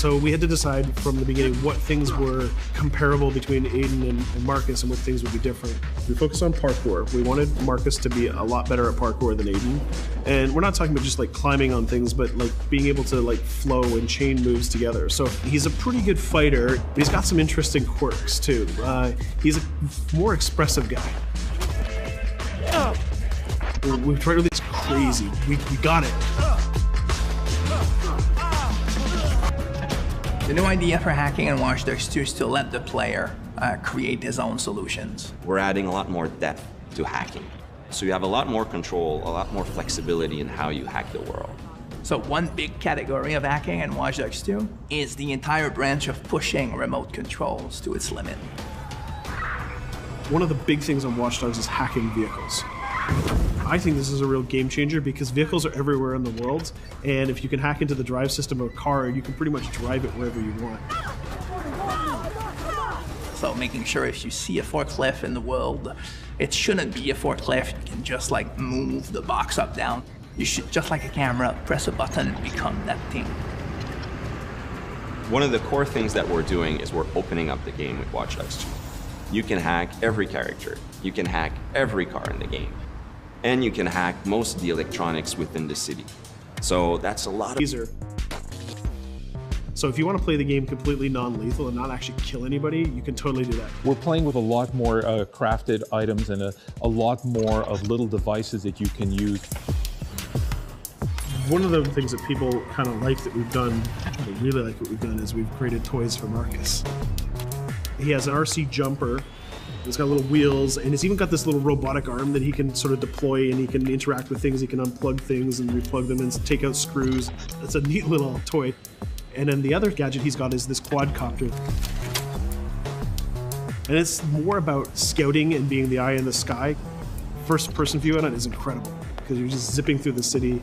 So we had to decide from the beginning what things were comparable between Aiden and Marcus and what things would be different. We focused on parkour. We wanted Marcus to be a lot better at parkour than Aiden. And we're not talking about just like climbing on things, but like being able to like flow and chain moves together. So he's a pretty good fighter, but he's got some interesting quirks too. He's a more expressive guy. We've tried all these crazy. We got it. The new idea for hacking in Watch Dogs 2 is to let the player create his own solutions. We're adding a lot more depth to hacking. So you have a lot more control, a lot more flexibility in how you hack the world. So one big category of hacking in Watch Dogs 2 is the entire branch of pushing remote controls to its limit. One of the big things on Watch Dogs is hacking vehicles. I think this is a real game changer because vehicles are everywhere in the world, and if you can hack into the drive system of a car, you can pretty much drive it wherever you want. So making sure if you see a forklift in the world, it shouldn't be a forklift. You can just like move the box up, down. You should, just like a camera, press a button and become that thing. One of the core things that we're doing is we're opening up the game with Watch Dogs 2. You can hack every character. You can hack every car in the game. And you can hack most of the electronics within the city. So that's a lot of... So if you want to play the game completely non-lethal and not actually kill anybody, you can totally do that. We're playing with a lot more crafted items and a lot more of little devices that you can use. One of the things that people kind of like that we've done, they really like what we've done, is we've created toys for Marcus. He has an RC jumper. It's got little wheels, and it's even got this little robotic arm that he can sort of deploy, and he can interact with things. He can unplug things and replug them and take out screws. It's a neat little toy. And then the other gadget he's got is this quadcopter. And it's more about scouting and being the eye in the sky. First-person view on it is incredible, because you're just zipping through the city.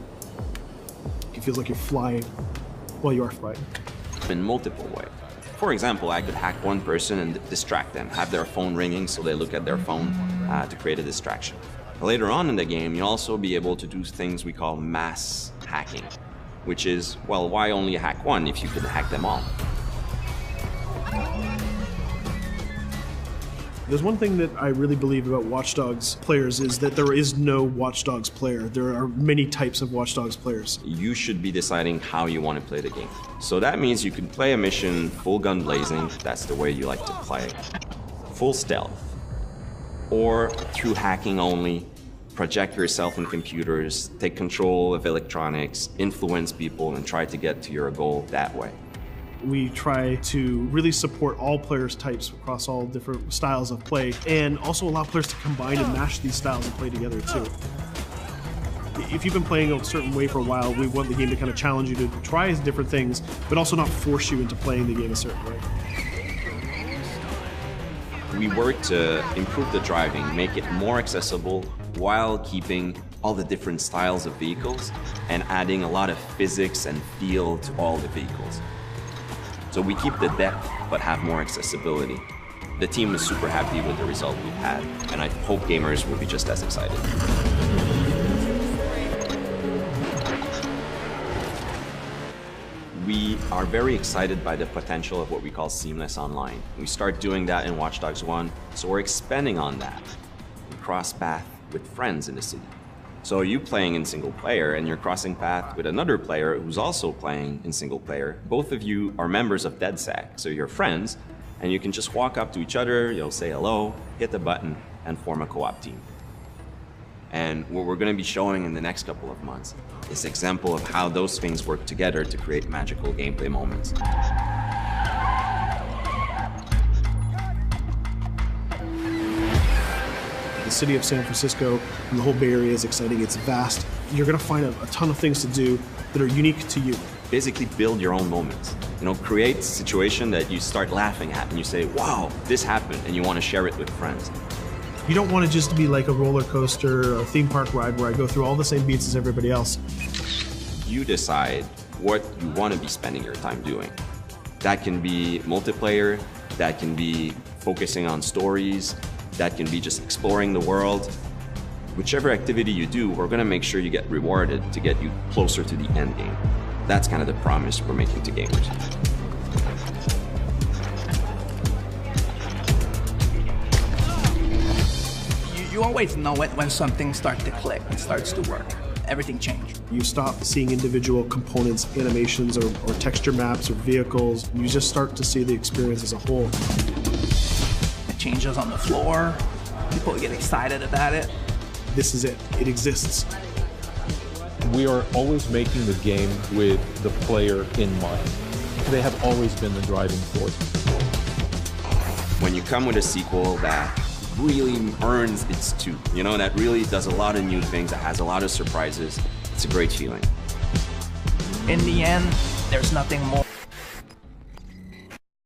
It feels like you're flying. Well, you are flying. In multiple ways. For example, I could hack one person and distract them, have their phone ringing so they look at their phone to create a distraction. Later on in the game, you'll also be able to do things we call mass hacking, which is, well, why only hack one if you could hack them all? There's one thing that I really believe about Watch Dogs players is that there is no Watch Dogs player. There are many types of Watch Dogs players. You should be deciding how you want to play the game. So that means you can play a mission full gun blazing, that's the way you like to play, full stealth, or through hacking only, project yourself in computers, take control of electronics, influence people, and try to get to your goal that way. We try to really support all players' types across all different styles of play, and also allow players to combine and mash these styles and play together too. If you've been playing a certain way for a while, we want the game to kind of challenge you to try different things, but also not force you into playing the game a certain way. We work to improve the driving, make it more accessible while keeping all the different styles of vehicles and adding a lot of physics and feel to all the vehicles. So we keep the depth, but have more accessibility. The team is super happy with the result we've had, and I hope gamers will be just as excited. We are very excited by the potential of what we call seamless online. We start doing that in Watch Dogs 1, so we're expanding on that. We cross path with friends in the city. So you playing in single player and you're crossing path with another player who's also playing in single player. Both of you are members of DedSec, so you're friends, and you can just walk up to each other, you'll say hello, hit the button, and form a co-op team. And what we're going to be showing in the next couple of months is an example of how those things work together to create magical gameplay moments. The city of San Francisco and the whole Bay Area is exciting. It's vast. You're going to find a ton of things to do that are unique to you. Basically build your own moments. You know, create a situation that you start laughing at and you say, wow, this happened, and you want to share it with friends. You don't want to just be like a roller coaster or a theme park ride where I go through all the same beats as everybody else. You decide what you want to be spending your time doing. That can be multiplayer, that can be focusing on stories, that can be just exploring the world. Whichever activity you do, we're going to make sure you get rewarded to get you closer to the end game. That's kind of the promise we're making to gamers. You always know it when something starts to click, it starts to work. Everything changed. You stop seeing individual components, animations, or texture maps, or vehicles. You just start to see the experience as a whole. It changes on the floor. People get excited about it. This is it. It exists. We are always making the game with the player in mind. They have always been the driving force. When you come with a sequel that really earns its due, you know, that really does a lot of new things, that has a lot of surprises, it's a great feeling. In the end, there's nothing more